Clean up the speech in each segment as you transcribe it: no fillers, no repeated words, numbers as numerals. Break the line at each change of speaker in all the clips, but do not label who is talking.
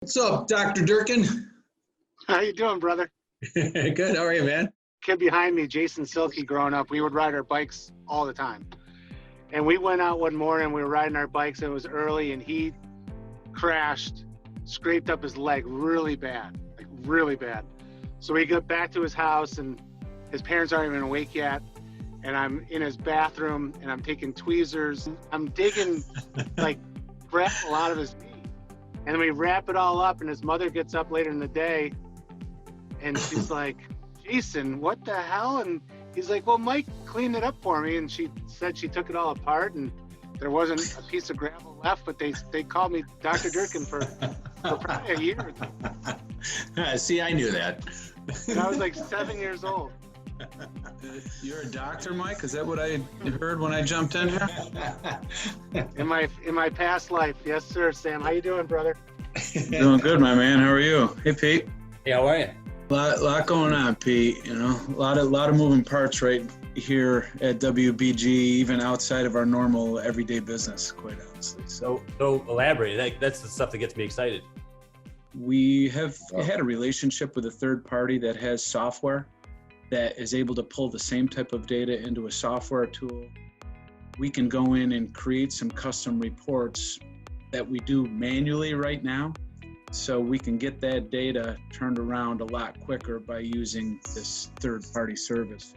What's up, Dr. Durkin?
How you doing, brother?
Good. How are you, man?
Kid behind me, Jason Silky, growing up, we would ride our bikes all the time. And we went out one morning, we were riding our bikes, and it was early, and he crashed, scraped up his leg really bad, like really bad. So we got back to his house, and his parents aren't even awake yet. And I'm in his bathroom, and I'm taking tweezers. I'm digging, like, gravel out of his knee. And then we wrap it all up, and his mother gets up later in the day, and she's like, Jason, what the hell? And he's like, well, Mike cleaned it up for me, and she said she took it all apart, and there wasn't a piece of gravel left, but they called me Dr. Durkin for probably a year.
See, I knew that.
And I was like 7 years old.
You're a doctor, Mike? Is that what I heard when I jumped in here?
In my past life, yes, sir. Sam, how you doing, brother?
Doing good, my man. How are you? Hey, Pete.
Hey, how are you?
Lot going on, Pete. You know, a lot of moving parts right here at WBG, even outside of our normal everyday business, quite honestly.
So elaborate. That's the stuff that gets me excited.
We have had a relationship with a third party that has software that is able to pull the same type of data into a software tool. We can go in and create some custom reports that we do manually right now. So we can get that data turned around a lot quicker by using this third-party service.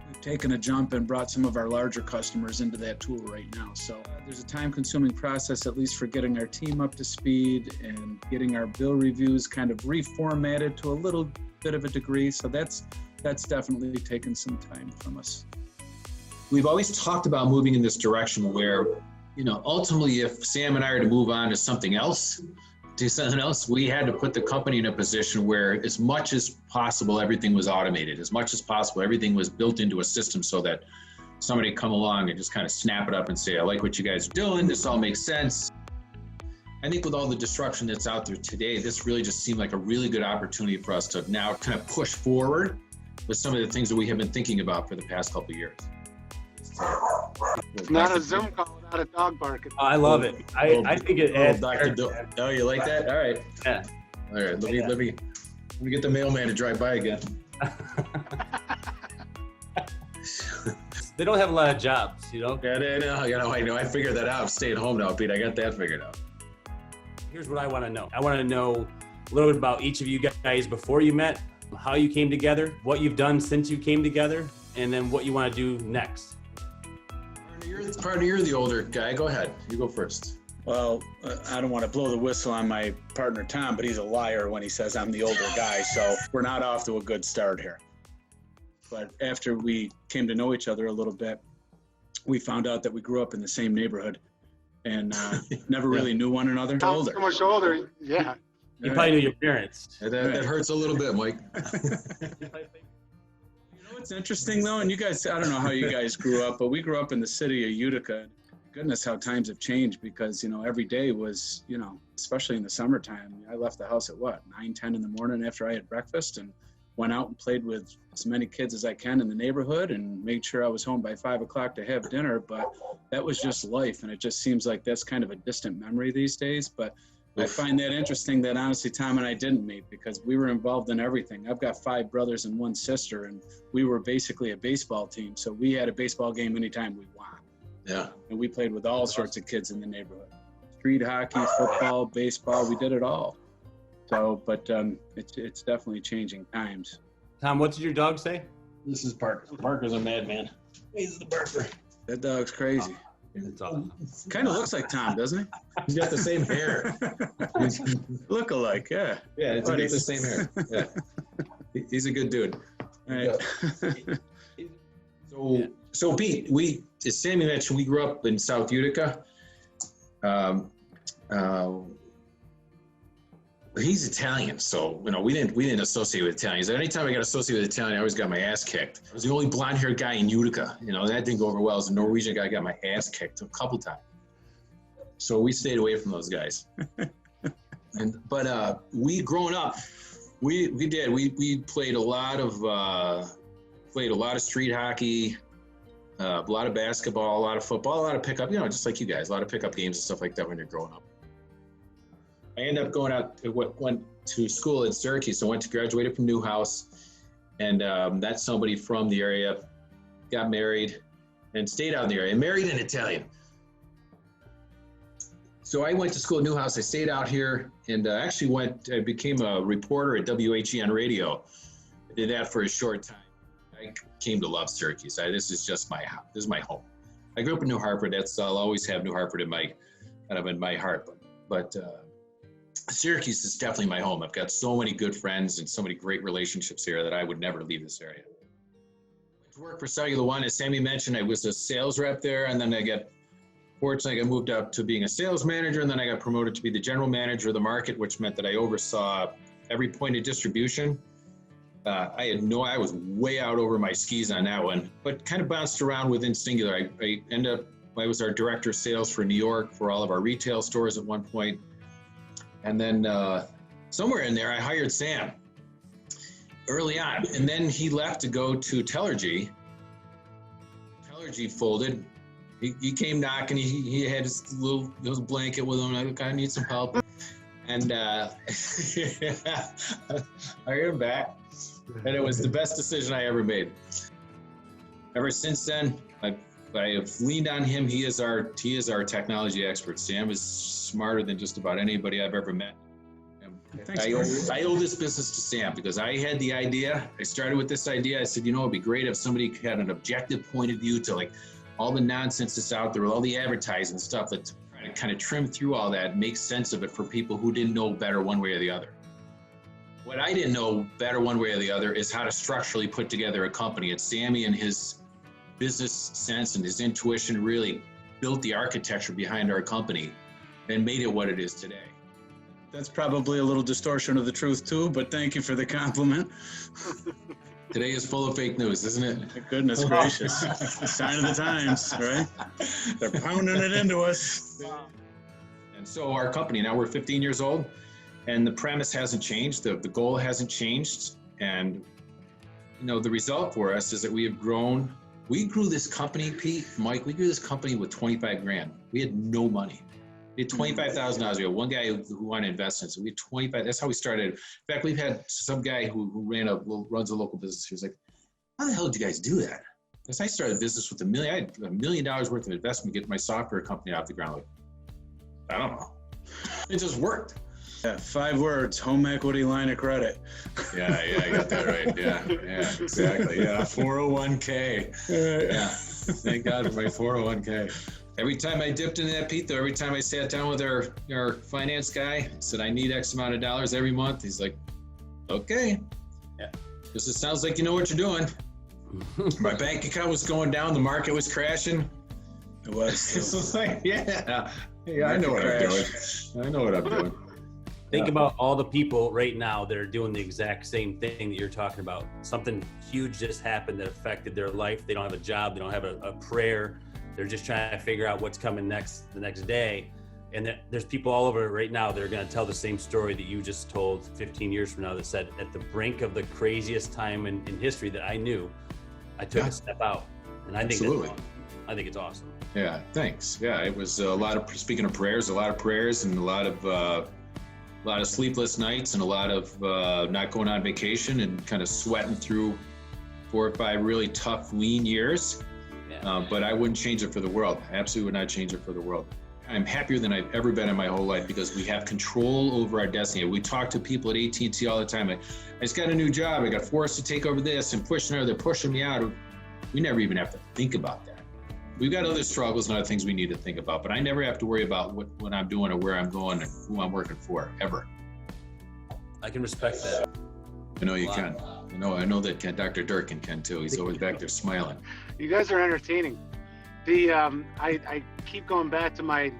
We've taken a jump and brought some of our larger customers into that tool right now. So there's a time-consuming process, at least for getting our team up to speed and getting our bill reviews kind of reformatted to a little bit of a degree. So that's definitely taken some time from us.
We've always talked about moving in this direction where, ultimately, if Sam and I are to move on to something else, we had to put the company in a position where as much as possible, everything was automated. As much as possible, everything was built into a system so that somebody come along and just kind of snap it up and say, I like what you guys are doing. This all makes sense. I think with all the disruption that's out there today, this really just seemed like a really good opportunity for us to now kind of push forward with some of the things that we have been thinking about for the past couple of years.
It's not a Zoom call without a dog barking.
I love it. I think it adds.
Oh, you like that? All right.
Yeah.
All right. Let me get the mailman to drive by again.
They don't have a lot of jobs, you know?
Yeah, I know. I figured that out. I'm staying home now, Pete. I got that figured out.
Here's what I want to know. I want to know a little bit about each of you guys before you met, how you came together, what you've done since you came together, and then what you want to do next.
You're the older guy. Go ahead. You go first.
Well, I don't want to blow the whistle on my partner, Tom, but he's a liar when he says I'm the older guy, so we're not off to a good start here. But after we came to know each other a little bit, we found out that we grew up in the same neighborhood and never really knew one another.
Tom's so much older, yeah.
You probably knew your parents.
That hurts a little bit, Mike.
It's interesting though, and you guys, I don't know how you guys grew up, but we grew up in the city of Utica. Goodness, how times have changed because, every day was, especially in the summertime, I left the house at 9, 10 in the morning after I had breakfast and went out and played with as many kids as I can in the neighborhood and made sure I was home by 5 o'clock to have dinner. But that was just life. And it just seems like that's kind of a distant memory these days. But I find that interesting that honestly Tom and I didn't meet because we were involved in everything. I've got 5 brothers and 1 sister, and we were basically a baseball team. So we had a baseball game anytime we want.
Yeah.
And we played with all sorts of kids in the neighborhood. Street hockey, football, baseball, we did it all. So, but it's definitely changing times.
Tom, what did your dog say?
This is Parker. Parker's a madman. He's the barker.
That dog's crazy.
That's awesome.
Kind of looks like Tom, doesn't he?
He's got the same hair.
Look alike, yeah.
Yeah, he's got the same hair. Yeah. He's a good dude.
All right.
So Pete, as Sammy mentioned, we grew up in South Utica. He's Italian, so we didn't associate with Italians. Anytime I got associated with Italian, I always got my ass kicked. I was the only blonde-haired guy in Utica. That didn't go over well. As a Norwegian guy, I got my ass kicked a couple times. So we stayed away from those guys. But we growing up, we played a lot of street hockey, a lot of basketball, a lot of football, a lot of pickup. Just like you guys, a lot of pickup games and stuff like that when you're growing up. I ended up going out to went to school at Syracuse. I graduated from Newhouse, and that's somebody from the area, got married and stayed out in the area, and married an Italian. So I went to school at Newhouse. I stayed out here, and actually I became a reporter at WBG on radio. I did that for a short time. I came to love Syracuse. This is just my house. This is my home. I grew up in New Hartford. I'll always have New Hartford in my heart. But Syracuse is definitely my home. I've got so many good friends and so many great relationships here that I would never leave this area. I went to work for Cellular One. As Sammy mentioned, I was a sales rep there, and then fortunately, I got moved up to being a sales manager, and then I got promoted to be the general manager of the market, which meant that I oversaw every point of distribution. I was way out over my skis on that one, but kind of bounced around within Singular. I was our director of sales for New York for all of our retail stores at one point. And then somewhere in there, I hired Sam early on. And then he left to go to Tellergy. Tellergy folded. He came knocking. He had his little blanket with him. I kind of need some help. And I hired him back. And it was the best decision I ever made. Ever since then, I have leaned on him. He is our technology expert. Sam is smarter than just about anybody I've ever met. I owe this business to Sam because I had the idea. I started with this idea. I said, it'd be great if somebody had an objective point of view to all the nonsense that's out there, with all the advertising stuff, that's trying to kind of trim through all that, make sense of it for people who didn't know better one way or the other. What I didn't know better one way or the other is how to structurally put together a company. And Sammy and his business sense and his intuition really built the architecture behind our company and made it what it is today.
That's probably a little distortion of the truth too, but thank you for the compliment.
Today is full of fake news, isn't it?
Goodness gracious. Sign of the times, right? They're pounding it into us.
And so our company, now we're 15 years old, and the premise hasn't changed. The goal hasn't changed. And, the result for us is that we have grown. We grew this company, Mike, we grew this company with 25 grand. We had no money. We had $25,000. We had one guy who wanted to invest in it. So we had 25. That's how we started. In fact, we've had some guy who runs a local business. He was like, how the hell did you guys do that? Because I started a business with I had $1 million worth of investment to get my software company off the ground. I don't know. It just worked.
Yeah, 5 words, home equity line of credit.
Yeah, I got that right. Yeah, exactly. Yeah, 401k. Yeah, thank God for my 401k. Every time I dipped into that, Pete, though, every time I sat down with our finance guy, said, I need X amount of dollars every month. He's like, okay. Yeah. Because it sounds like you know what you're doing. My bank account was going down. The market was crashing.
It was.
It was like, yeah, I know what I'm doing. I know what I'm doing.
Think about all the people right now that are doing the exact same thing that you're talking about. Something huge just happened that affected their life. They don't have a job. They don't have a prayer. They're just trying to figure out what's coming the next day. And there's people all over right now that are going to tell the same story that you just told 15 years from now, that said, at the brink of the craziest time in history that I knew, I took a step out. And I think it's awesome.
Yeah, thanks. Yeah, it was a lot of, speaking of prayers, a lot of prayers and a lot of sleepless nights and a lot of not going on vacation and kind of sweating through 4 or 5 really tough, lean years. But I wouldn't change it for the world. I absolutely would not change it for the world. I'm happier than I've ever been in my whole life because we have control over our destiny. We talk to people at AT&T all the time. I just got a new job. I got forced to take over this and pushing her. They're pushing me out. We never even have to think about that. We've got other struggles and other things we need to think about, but I never have to worry about what I'm doing or where I'm going and who I'm working for, ever.
I can respect that.
I know you can. I know that Dr. Durkin can too. He's always back there smiling.
You guys are entertaining. I keep going back to my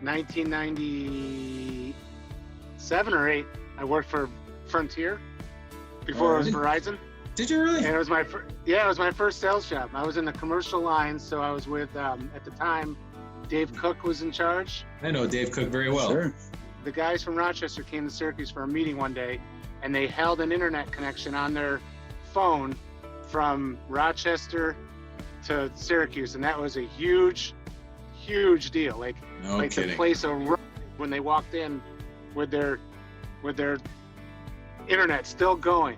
1997 or 8. I worked for Frontier before it was Verizon.
Did you really?
And it was my first sales job. I was in the commercial line, so I was with at the time, Dave Cook was in charge.
I know Dave Cook very well.
Sure.
The guys from Rochester came to Syracuse for a meeting one day, and they held an internet connection on their phone from Rochester to Syracuse, and that was a huge deal.
No kidding.
The place when they walked in, with their internet still going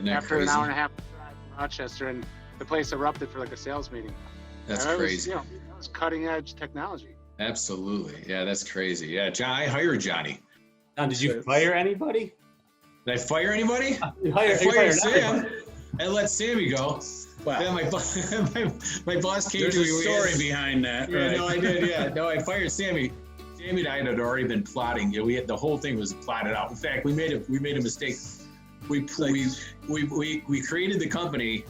after an hour and a half drive from Rochester, and the place erupted for like a sales meeting.
That's
that
crazy.
Was, that was cutting edge technology.
Absolutely. Yeah, that's crazy. Yeah, I hired Johnny.
Now, did you fire anybody?
Did I fire anybody?
You
I fired Sam.
everybody.
I let Sammy go.
Wow.
Then my boss came
There's
to
a
me.
story behind that.
Yeah,
right?
no, I did. Yeah, no, I fired Sammy. Sammy and I had already been plotting. We had the whole thing was plotted out. In fact, we made a mistake. We created the company,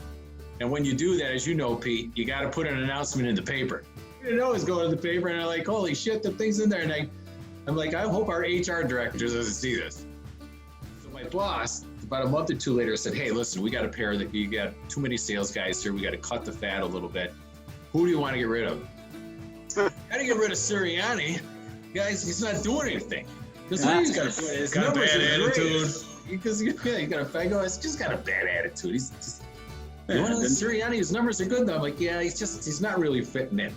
and when you do that, as you know, Pete, you got to put an announcement in the paper. We didn't know it was going to the paper, and I'm like, holy shit, the thing's in there. And I'm like, I hope our HR director doesn't see this. So my boss, about a month or two later, said, hey, listen, we got a pair that you got too many sales guys here. We got to cut the fat a little bit. Who do you want to get rid of? Got to get rid of Seriani. Guys, he's not doing anything. He's got a bad attitude. Because you got a fat guy. He's just got a bad attitude. He's just. Seriani, his numbers are good though. I'm like, yeah, he's not really fitting in.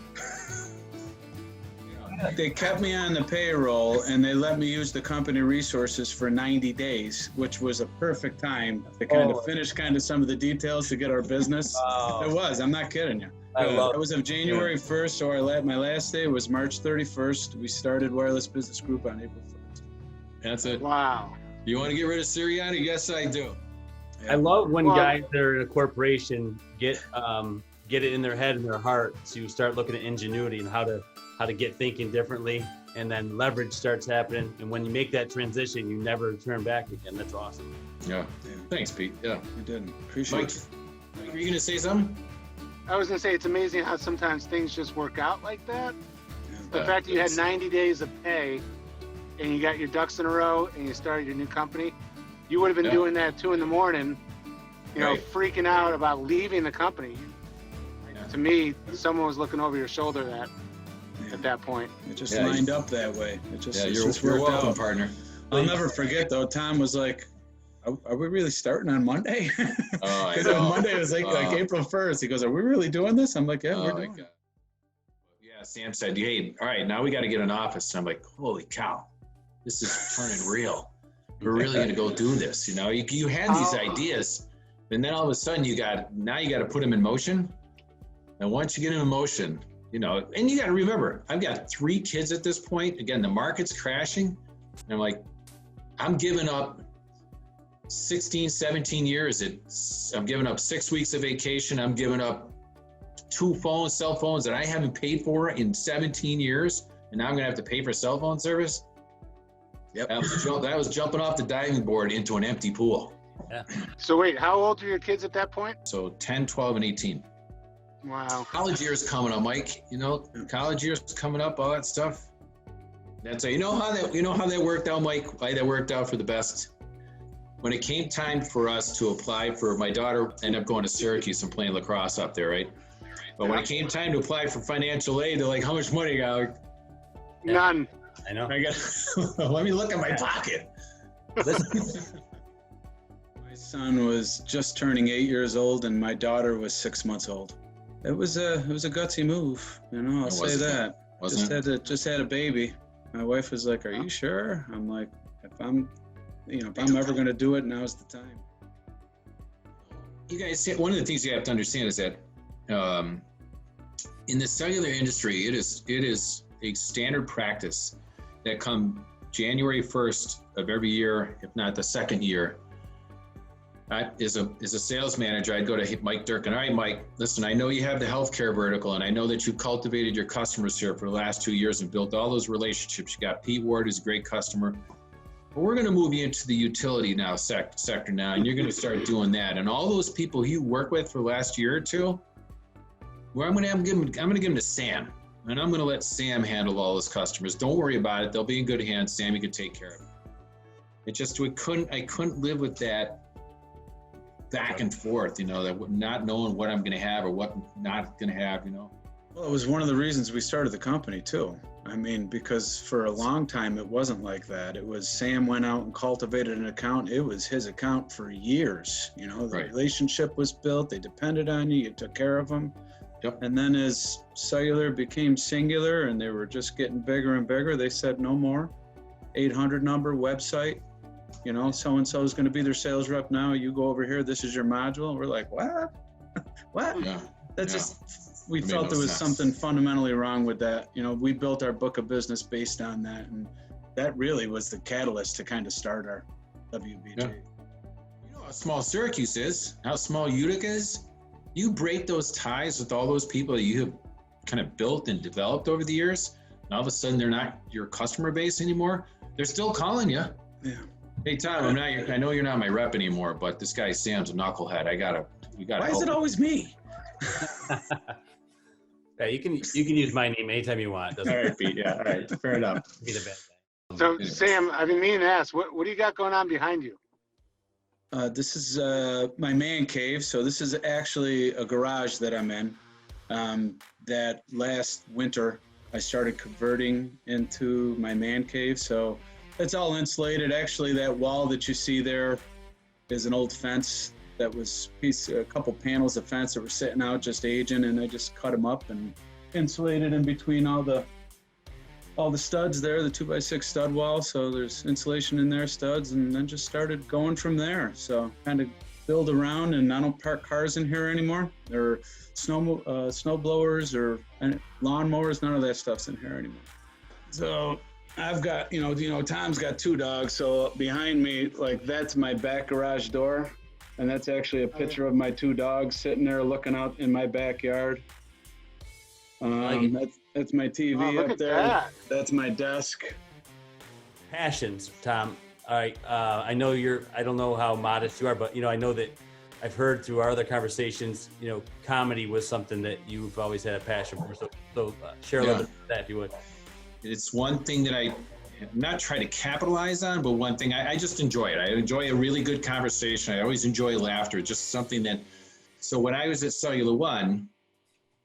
They kept me on the payroll and they let me use the company resources for 90 days, which was a perfect time to kind of finish some of the details to get our business. It was. I'm not kidding you. It was of January 1st, so my last day was March 31st. We started Wireless Business Group on April 1st.
That's it.
Wow.
You want to get rid of Seriani? Yes, I do.
I love when guys that are in a corporation get it in their head and their heart to start looking at ingenuity and how to get thinking differently, and then leverage starts happening. And when you make that transition, you never turn back again. That's awesome.
Yeah. Thanks, Pete. Yeah.
You did. Appreciate it.
Mike, were you gonna say something?
I was going to say, it's amazing how sometimes things just work out like that. The fact that you had 90 days of pay and you got your ducks in a row and you started your new company, you would have been doing that 2 a.m, freaking out about leaving the company. To me, someone was looking over your shoulder at that point.
It just lined up that way. It just,
you're
worked
welcome,
out.
partner.
I'll never forget though, Tom was like, are we really starting on Monday?
Oh,
Because on Monday it was like April 1st. He goes, are we really doing this? I'm like, yeah, we're doing it.
Yeah, Sam said, hey, all right, now we got to get an office. And I'm like, holy cow, this is turning real. We're really going to go do this. You had these ideas, and then all of a sudden you got to put them in motion. And once you get them in motion, and you got to remember, I've got 3 kids at this point. Again, the market's crashing. And I'm like, I'm giving up 16, 17 years. I'm giving up 6 weeks of vacation. I'm giving up 2 cell phones that I haven't paid for in 17 years. And now I'm going to have to pay for cell phone service. Yep. That was jumping off the diving board into an empty pool.
Yeah.
So wait, how old are your kids at that point?
So 10, 12, and 18.
Wow.
College years coming up, Mike. College years coming up, all that stuff. That's how how that worked out, Mike. Why that worked out for the best. When it came time for us to apply for, my daughter ended up going to Syracuse and playing lacrosse up there, right? But when it came time to apply for financial aid, they're like, how much money you got?
None.
I know.
Let me look at my pocket.
My son was just turning 8 years old and my daughter was 6 months old. It was a gutsy move, I'll say that. Just had a baby. My wife was like, are you sure? I'm like, if I'm ever going to do it, now's the time.
You guys, one of the things you have to understand is that in the cellular industry, it is a standard practice that come January 1st of every year, if not the second year, as a sales manager, I'd go to Mike Durkin. All right, Mike, listen, I know you have the healthcare vertical, and I know that you cultivated your customers here for the last 2 years and built all those relationships. You got Pete Ward, who's a great customer. But we're going to move you into the utility now sector now, and you're going to start doing that. And all those people you work with for the last year or two, I'm going to give them to Sam, and I'm going to let Sam handle all those customers. Don't worry about it; they'll be in good hands. Sam, you can take care of it. I couldn't live with that back and forth, that not knowing what I'm going to have or what I'm not going to have,
Well, it was one of the reasons we started the company too. Because for a long time, it wasn't like that. It was Sam went out and cultivated an account. It was his account for years. The relationship was built. They depended on you. You took care of them.
Yep.
And then as cellular became singular and they were just getting bigger and bigger, they said no more. 800 number, website. You know, so-and-so is going to be their sales rep now. You go over here. This is your module. And we're like, what? What?
Yeah.
That's
Yeah.
just, we
That made
felt
no
there was
sense.
something fundamentally wrong with that. You know, we built our book of business based on that. And that really was the catalyst to kind of start our WBG.
Yeah. You know how small Syracuse is, how small Utica is. You break those ties with all those people that you have kind of built and developed over the years, and all of a sudden they're not your customer base anymore. They're still calling you.
Yeah.
Hey Tom, I know you're not my rep anymore, but this guy Sam's a knucklehead. We gotta.
Why is it always me?
Yeah, you can use my name anytime you want. Doesn't
All right, Pete. Yeah, all right, fair enough.
be the bad guy.
So
Anyways.
Sam, I've been meaning to ask, what do you got going on behind you?
This is my man cave. So this is actually a garage that I'm in. That last winter, I started converting into my man cave. So it's all insulated. Actually, that wall that you see there is an old fence that was a couple panels of fence that were sitting out just aging, and I just cut them up and insulated in between all the studs there, the 2x6 stud wall. So there's insulation in there, studs, and then just started going from there. So kind of build around, and I don't park cars in here anymore. There are snow blowers or lawn mowers, none of that stuff's in here anymore. So I've got, you know, Tom's got 2 dogs. So behind me, like, that's my back garage door. And that's actually a picture of my 2 dogs sitting there looking out in my backyard. That's my TV
Oh, look
up
at
there.
that.
That's my desk.
Passions, Tom. All right. I know I don't know how modest you are, but, you know, I know that I've heard through our other conversations, you know, comedy was something that you've always had a passion for. So share a little bit of that, if you would.
It's one thing that I'm not trying to capitalize on, but one thing I just enjoy it. I enjoy a really good conversation. I always enjoy laughter. It's just something that. So when I was at Cellular One,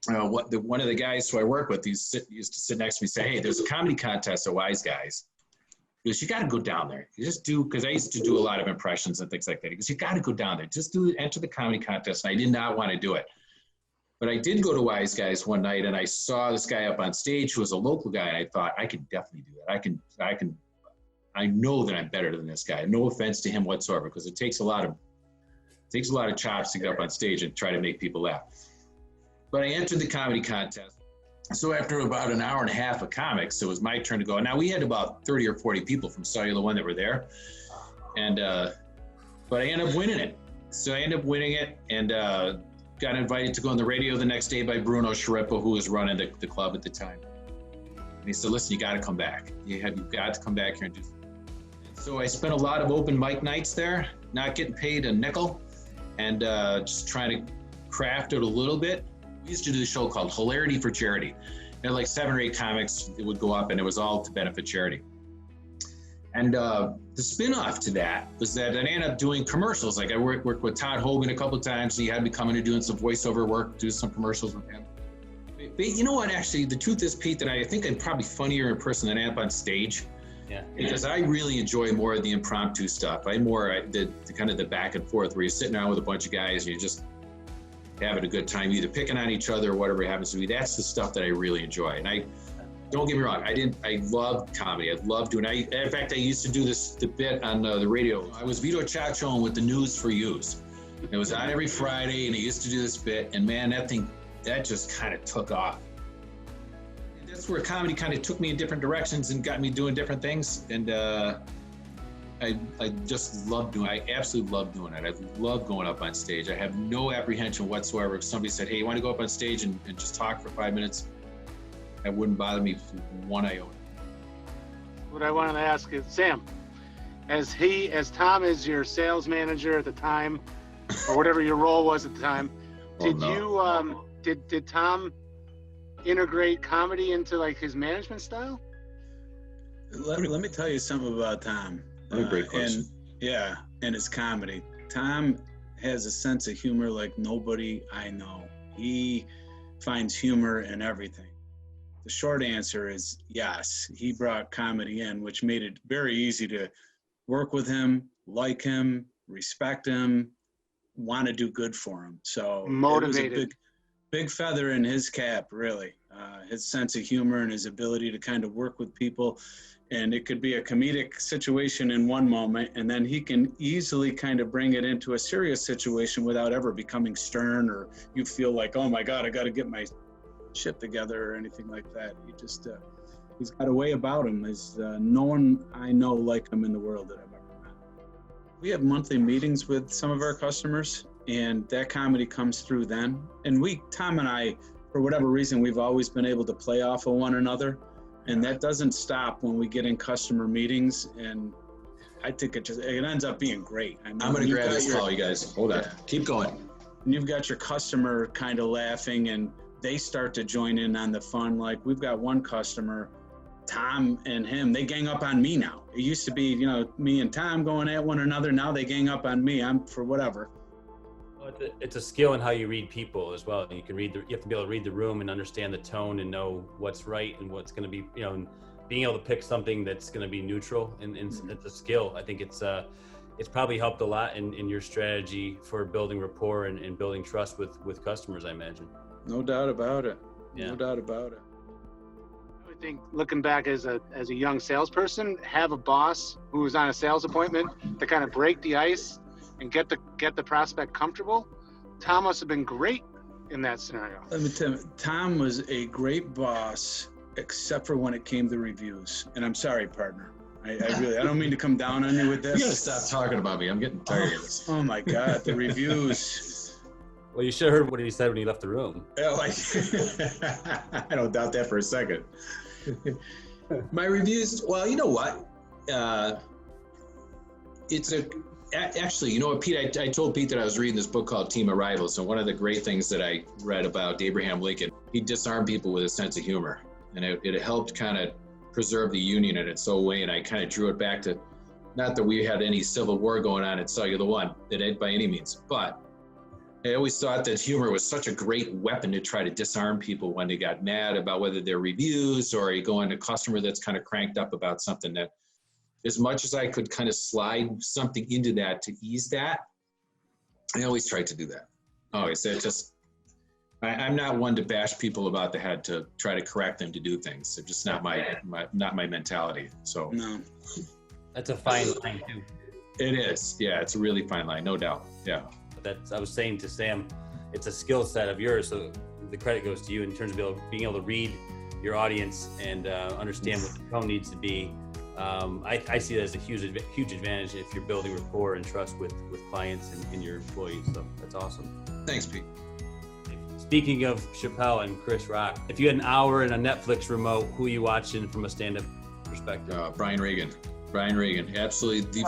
one of the guys who I work with, used to sit next to me and say, "Hey, there's a comedy contest at Wise Guys. He goes, you got to go down there. You just do," because I used to do a lot of impressions and things like that. He goes, "You got to go down there. Just enter the comedy contest." And I did not want to do it. But I did go to Wise Guys one night, and I saw this guy up on stage who was a local guy, and I thought, I could definitely do that. I know that I'm better than this guy. No offense to him whatsoever, because it takes a lot of chops to get up on stage and try to make people laugh. But I entered the comedy contest. So after about an hour and a half of comics, it was my turn to go. Now we had about 30 or 40 people from Cellular One that were there, and but I ended up winning it. So I ended up winning it, and got invited to go on the radio the next day by Bruno Sharippa, who was running the club at the time. And he said, "Listen, you got to come back. You've got to come back here and do something." And so I spent a lot of open mic nights there, not getting paid a nickel, and just trying to craft it a little bit. We used to do a show called Hilarity for Charity. There were like 7 or 8 comics that would go up, and it was all to benefit charity. And the spin-off to that was that I ended up doing commercials. Like I worked with Todd Hogan a couple of times. He had me coming and doing some voiceover work, do some commercials with him. But you know what, actually, the truth is, Pete, that I think I'm probably funnier in person than I am on stage.
Yeah.
Because I really enjoy more of the impromptu stuff. The kind of the back and forth where you're sitting around with a bunch of guys and you're just having a good time, either picking on each other or whatever it happens to be. That's the stuff that I really enjoy. And don't get me wrong, I love comedy. I love doing it. In fact, I used to do the bit on the radio. I was Vito Chachon with the News for Yous. It was on every Friday, and I used to do this bit, and man, that just kind of took off. And that's where comedy kind of took me in different directions and got me doing different things. And I just love doing it. I absolutely love doing it. I love going up on stage. I have no apprehension whatsoever. If somebody said, "Hey, you want to go up on stage and just talk for 5 minutes?" That wouldn't bother me for one iota.
What I wanted to ask is, Sam, as Tom is your sales manager at the time, or whatever your role was at the time, did Tom integrate comedy into like his management style?
Let me tell you something about Tom.
What a great question.
And his comedy. Tom has a sense of humor like nobody I know. He finds humor in everything. The short answer is yes. He brought comedy in, which made it very easy to work with him, like him, respect him, want to do good for him. So
motivated.
big feather in his cap, really. His sense of humor and his ability to kind of work with people. And it could be a comedic situation in one moment, and then he can easily kind of bring it into a serious situation without ever becoming stern, or you feel like, oh my God, I got to get my shit together or anything like that. He just, he's got a way about him. There's no one I know like him in the world that I've ever met. We have monthly meetings with some of our customers, and that comedy comes through then. And Tom and I, for whatever reason, we've always been able to play off of one another. And that doesn't stop when we get in customer meetings. And I think it ends up being great. I mean,
I'm going to grab this call, you guys. Hold on. Keep going.
And you've got your customer kind of laughing, and they start to join in on the fun. Like, we've got one customer, Tom and him, they gang up on me now. It used to be, me and Tom going at one another. Now they gang up on me. I'm for whatever.
It's a skill in how you read people as well. You have to be able to read the room and understand the tone and know what's right and what's going to be, and being able to pick something that's going to be neutral. And it's a skill. I think it's probably helped a lot in your strategy for building rapport and building trust with customers, I imagine.
No doubt about it.
Yeah.
No doubt about it.
I think looking back as a young salesperson, have a boss who was on a sales appointment to kind of break the ice and get the prospect comfortable. Tom must have been great in that scenario.
Let me tell you, Tom was a great boss, except for when it came to reviews. And I'm sorry, partner. I don't mean to come down on you with this.
You gotta stop talking about me. I'm getting tired of this.
Oh my God, the reviews.
Well, you should have heard what he said when he left the room.
I don't doubt that for a second. My reviews, well, you know what? Actually, you know what, Pete, I told Pete that I was reading this book called Team of Rivals, and one of the great things that I read about Abraham Lincoln, he disarmed people with a sense of humor, and it helped kind of preserve the Union in its own way, and I kind of drew it back to, not that we had any civil war going on at Cellular One, by any means, but I always thought that humor was such a great weapon to try to disarm people when they got mad about whether their reviews or you go on a customer that's kind of cranked up about something. That as much as I could kind of slide something into that to ease that, I always tried to do that. Always. I'm not one to bash people about the head to try to correct them to do things. It's just not my mentality. So
No.
That's a fine line too.
It is. Yeah, it's a really fine line, no doubt. Yeah.
I was saying to Sam, it's a skill set of yours, so the credit goes to you in terms of being able to read your audience and understand what the tone needs to be. I see that as a huge advantage if you're building rapport and trust with clients and your employees. So that's awesome.
Thanks, Pete.
Speaking of Chappelle and Chris Rock, if you had an hour in a Netflix remote, who are you watching from a stand-up perspective?
Brian Regan, absolutely the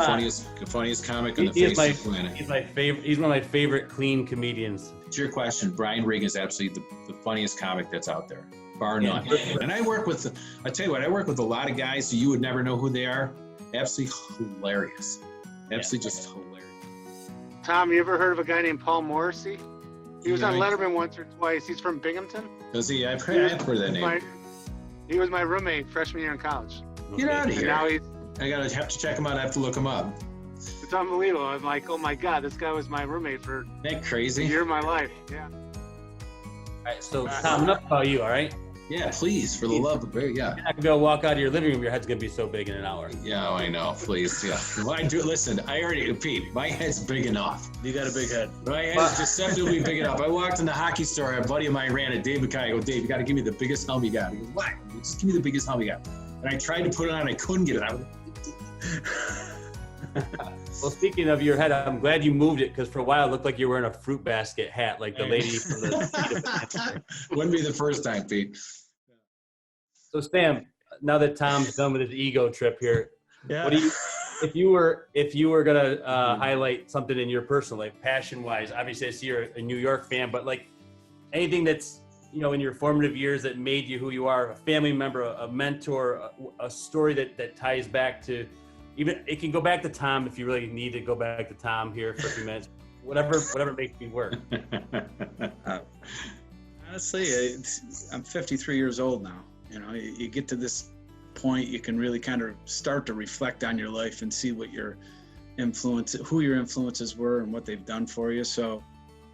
funniest comic on the face of the planet.
He's my favorite. He's one of my favorite clean comedians.
To your question, Brian Regan is absolutely the funniest comic that's out there, bar none. And I work with a lot of guys who you would never know who they are. Absolutely hilarious. Absolutely just hilarious.
Tom, you ever heard of a guy named Paul Morrissey? He was on Letterman once or twice. He's from Binghamton.
Does he? I've heard that name.
He was my roommate freshman year in college.
Get out of here.
Now
I have to check him out. I have to look him up.
It's unbelievable. I'm like, oh my God, this guy was my roommate for
Isn't that crazy?
a year of my life. Yeah.
All right, so Tom, enough about you, all right?
Yeah, please, for the love of it, yeah.
You're not gonna be able to walk out of your living room, your head's gonna be so big in an hour.
Yeah, I know, please, yeah. Well, listen, Pete, my head's big enough.
You got a big head.
My head's deceptively big enough. I walked in the hockey store, a buddy of mine ran it, Dave McKay. I go, Dave, you gotta give me the biggest helmet you got. He goes, what? Just give me the biggest helmet you got. And I tried to put it on, I couldn't get it out.
Well, speaking of your head, I'm glad you moved it because for a while it looked like you were wearing a fruit basket hat, like the lady from the.
Wouldn't be the first time, Pete.
So Sam, now that Tom's done with his ego trip here,
Yeah.
what do you? If you were gonna highlight something in your personal life, passion-wise, obviously I see you're a New York fan, but like anything that's in your formative years that made you who you are, a family member, a mentor, a story that ties back to. Even it can go back to Tom if you really need to go back to Tom here for a few minutes. Whatever makes me work.
Honestly, I'm 53 years old now. You get to this point, you can really kind of start to reflect on your life and see what who your influences were and what they've done for you. So,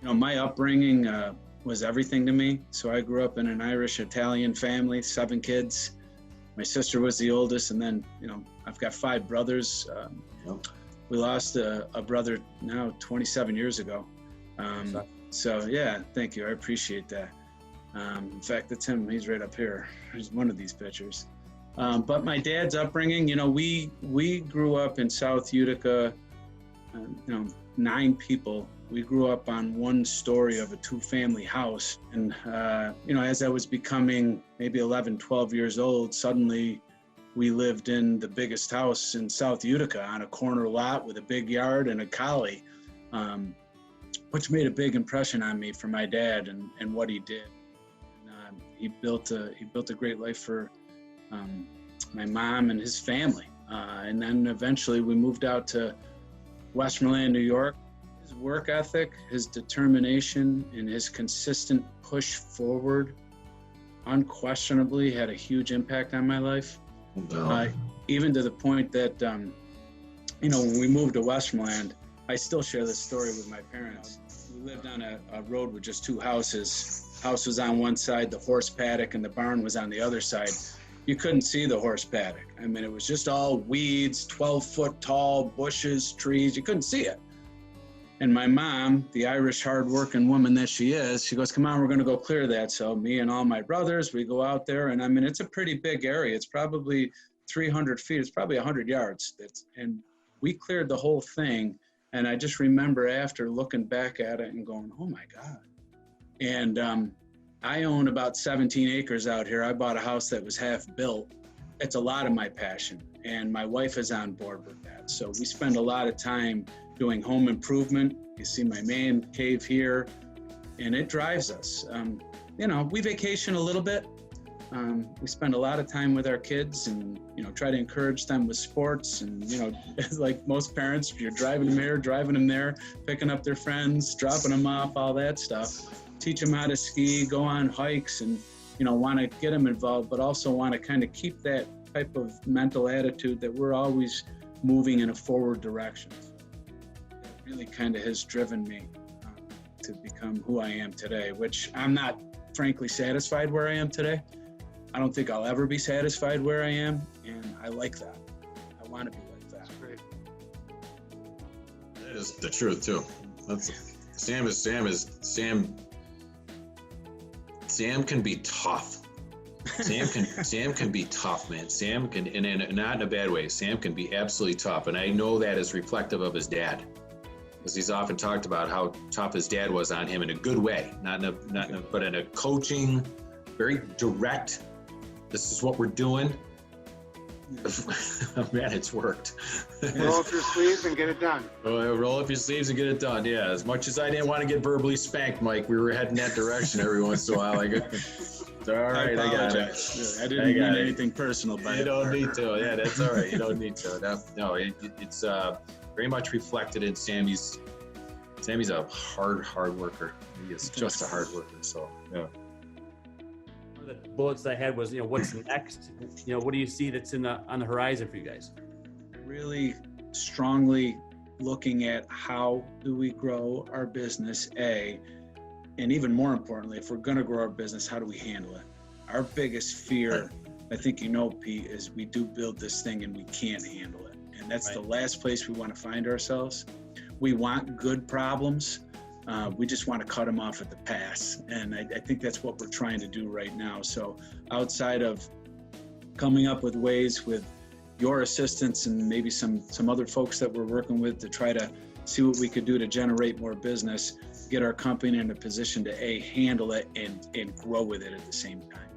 my upbringing, was everything to me. So I grew up in an Irish-Italian family, 7 kids. My sister was the oldest, and then, I've got 5 brothers. We lost a brother now 27 years ago. So yeah, thank you. I appreciate that. In fact, that's him. He's right up here. He's one of these pictures. But my dad's upbringing, we grew up in South Utica, 9 people. We grew up on one story of a 2-family house. And, as I was becoming maybe 11, 12 years old, suddenly we lived in the biggest house in South Utica on a corner lot with a big yard and a collie, which made a big impression on me for my dad and what he did. And, he built a great life for my mom and his family. And then eventually we moved out to Westmoreland, New York. His work ethic, his determination, and his consistent push forward unquestionably had a huge impact on my life. Even to the point that, when we moved to Westmoreland, I still share this story with my parents. We lived on a road with just 2 houses. House was on one side, the horse paddock, and the barn was on the other side. You couldn't see the horse paddock. I mean, it was just all weeds, 12-foot tall bushes, trees. You couldn't see it. And my mom, the Irish hard-working woman that she is, she goes, come on, we're going to go clear that. So me and all my brothers, we go out there. And I mean, it's a pretty big area. It's probably 300 feet. It's probably 100 yards. And we cleared the whole thing. And I just remember after looking back at it and going, oh, my God. And I own about 17 acres out here. I bought a house that was half built. It's a lot of my passion. And my wife is on board with that. So we spend a lot of time doing home improvement. You see my man cave here, and it drives us. We vacation a little bit. We spend a lot of time with our kids and, try to encourage them with sports. And, like most parents, you're driving them here, driving them there, picking up their friends, dropping them off, all that stuff. Teach them how to ski, go on hikes, and, want to get them involved, but also want to kind of keep that type of mental attitude that we're always moving in a forward direction. Really kind of has driven me to become who I am today, which I'm not frankly satisfied where I am today. I don't think I'll ever be satisfied where I am, and I like that. I want to be like that.
Great.
That is the truth too. Sam can be tough. Sam can be tough, man. Sam can, and not in a bad way. Sam can be absolutely tough, and I know that is reflective of his dad. Because he's often talked about how tough his dad was on him in a good way, but in a coaching, very direct. This is what we're doing. Man, it's worked.
Roll up your sleeves and get it done.
Roll up your sleeves and get it done. Yeah, as much as I didn't want to get verbally spanked, Mike, we were heading that direction every once in a while. All right, I got it.
I didn't mean anything personal by it.
You don't need to. Yeah, that's all right. You don't need to. No, it's very much reflected in Sammy's a hard worker. He is just a hard worker. So yeah.
One of the bullets I had was, what's next? What do you see that's on the horizon for you guys?
Really strongly looking at how do we grow our business, and even more importantly, if we're going to grow our business, how do we handle it? Our biggest fear, I think Pete, is we do build this thing and we can't handle it. And that's the last place we want to find ourselves. We want good problems. We just want to cut them off at the pass. And I think that's what we're trying to do right now. So outside of coming up with ways with your assistance and maybe some other folks that we're working with to try to see what we could do to generate more business, get our company in a position to handle it and grow with it at the same time.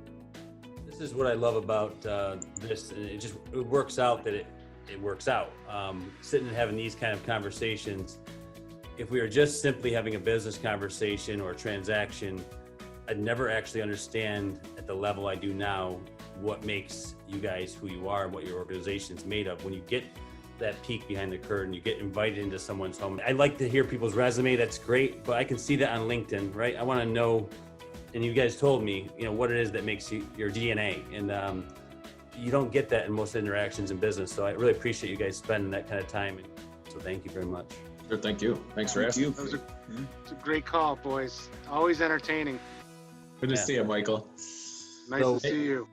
This is what I love about this. It works out that it works out. Sitting and having these kind of conversations, if we were just simply having a business conversation or a transaction, I'd never actually understand at the level I do now what makes you guys who you are and what your organization's made of. When you get that peek behind the curtain, you get invited into someone's home. I like to hear people's resume, that's great, but I can see that on LinkedIn, right? I want to know, and you guys told me, what it is that makes you your DNA, and you don't get that in most interactions in business. So I really appreciate you guys spending that kind of time, and so thank you very much.
Sure, thank you. Thanks for
Thank
asking.
you.
It's a great call, boys. Always entertaining.
Good to see you, Michael.
Nice
So-
to see you.